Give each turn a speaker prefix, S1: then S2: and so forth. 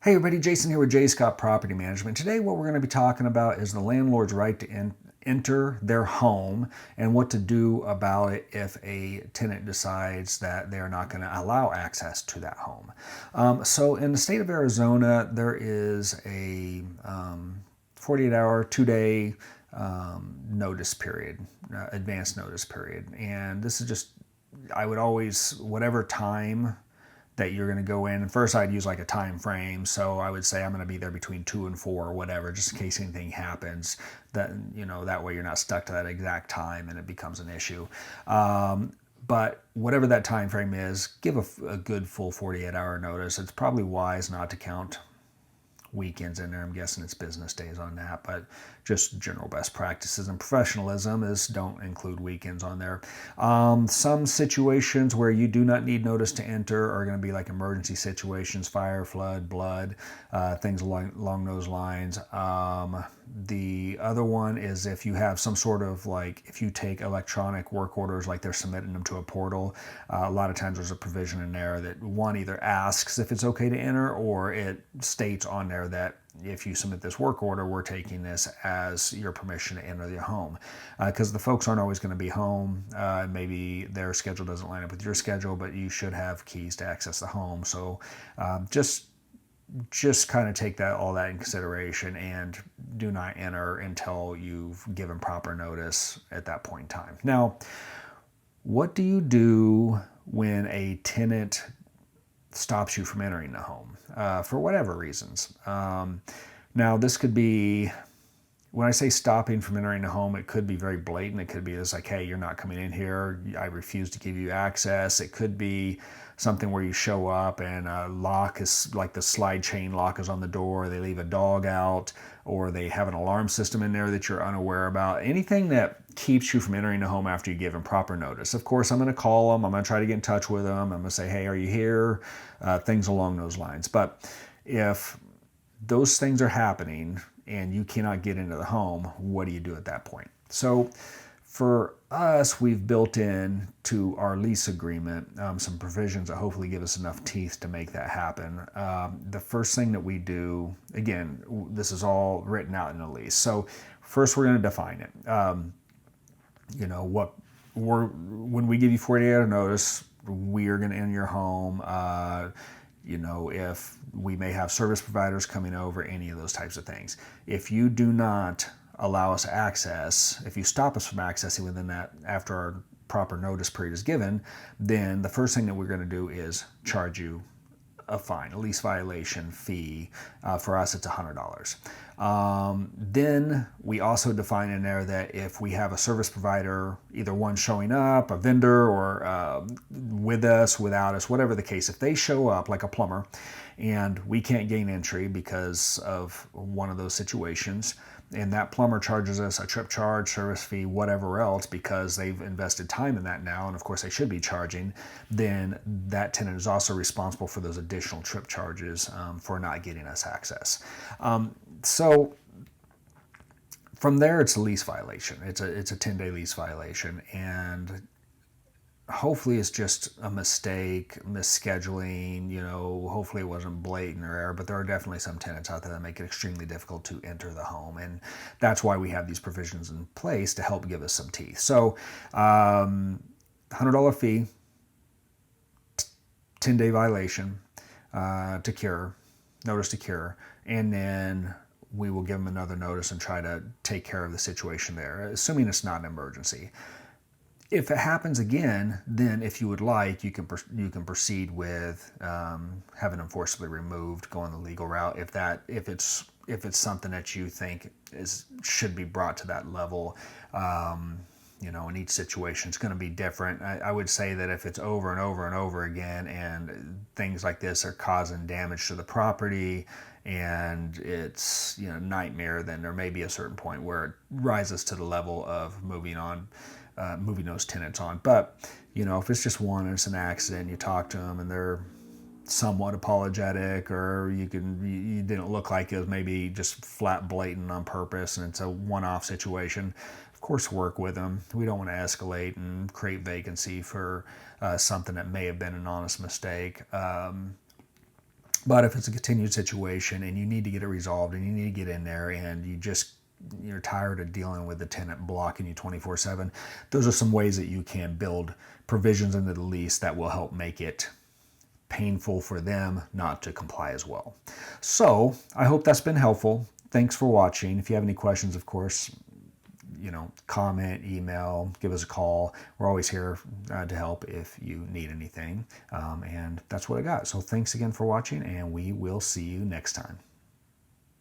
S1: Hey everybody, Jason here with J. Scott Property Management. Today what we're going to be talking about is the landlord's right to enter their home and what to do about it if a tenant decides that they're not going to allow access to that home. So in the state of Arizona, there is a 48-hour, 2-day notice period, advance notice period. And this is just, I would always, whatever time that you're going to go in. And first I'd use like a time frame. So I would say I'm going to be there between 2 and 4 or whatever, just in case anything happens, that, that way you're not stuck to that exact time and it becomes an issue. But whatever that time frame is, give a good full 48-hour notice. It's probably wise not to count weekends in there. I'm guessing it's business days on that, but just general best practices and professionalism is don't include weekends on there. Some situations where you do not need notice to enter are going to be like emergency situations, fire, flood, blood, things along those lines. The other one is if you have some sort of if you take electronic work orders, like they're submitting them to a portal, a lot of times there's a provision in there that one either asks if it's okay to enter, or it states on there that if you submit this work order, we're taking this as your permission to enter your home. Because the folks aren't always going to be home. Maybe their schedule doesn't line up with your schedule, but you should have keys to access the home. So just kind of take all that in consideration and do not enter until you've given proper notice at that point in time. Now, what do you do when a tenant stops you from entering the home for whatever reasons? Now, this could be, when I say stopping from entering the home, it could be very blatant. It could be this like, hey, you're not coming in here. I refuse to give you access. It could be something where you show up and a lock is like the slide chain lock is on the door. They leave a dog out, or they have an alarm system in there that you're unaware about. Anything that keeps you from entering the home after you give them proper notice. Of course, I'm going to call them. I'm going to try to get in touch with them. I'm going to say, hey, are you here? Things along those lines. But if those things are happening and you cannot get into the home, what do you do at that point? So for us, we've built in to our lease agreement some provisions that hopefully give us enough teeth to make that happen. The first thing that we do, again, this is all written out in the lease. So first we're going to define it. When we give you 48-hour notice, we are going to enter your home. If we may have service providers coming over, any of those types of things. If you do not allow us access, if you stop us from accessing within that after our proper notice period is given, then the first thing that we're going to do is charge you a fine, a lease violation fee. For us, it's $100. Then we also define in there that if we have a service provider, either one showing up, a vendor, or with us, without us, whatever the case, if they show up like a plumber and we can't gain entry because of one of those situations, and that plumber charges us a trip charge, service fee, whatever else, because they've invested time in that now, and of course they should be charging, then that tenant is also responsible for those additional trip charges for not getting us access. So from there, it's a lease violation. It's a 10-day lease violation, and hopefully it's just a mistake, misscheduling, hopefully it wasn't blatant or error, but there are definitely some tenants out there that make it extremely difficult to enter the home. And that's why we have these provisions in place to help give us some teeth. So $100 fee, 10-day violation to cure, notice to cure, and then we will give them another notice and try to take care of the situation there, assuming it's not an emergency. If it happens again, then if you would like, you can proceed with having them forcibly removed, going the legal route. If it's something that you think should be brought to that level, in each situation, it's going to be different. I would say that if it's over and over and over again, and things like this are causing damage to the property, and it's nightmare, then there may be a certain point where it rises to the level of moving those tenants on. But if it's just one and it's an accident, you talk to them and they're somewhat apologetic, or you didn't look like it was maybe just flat blatant on purpose and it's a one-off situation, of course work with them. We don't want to escalate and create vacancy for something that may have been an honest mistake. But if it's a continued situation and you need to get it resolved and you need to get in there and you're tired of dealing with the tenant blocking you 24/7, those are some ways that you can build provisions into the lease that will help make it painful for them not to comply as well. So I hope that's been helpful. Thanks for watching. If you have any questions, of course, comment, email, give us a call. We're always here to help if you need anything. And that's what I got. So thanks again for watching, and we will see you next time.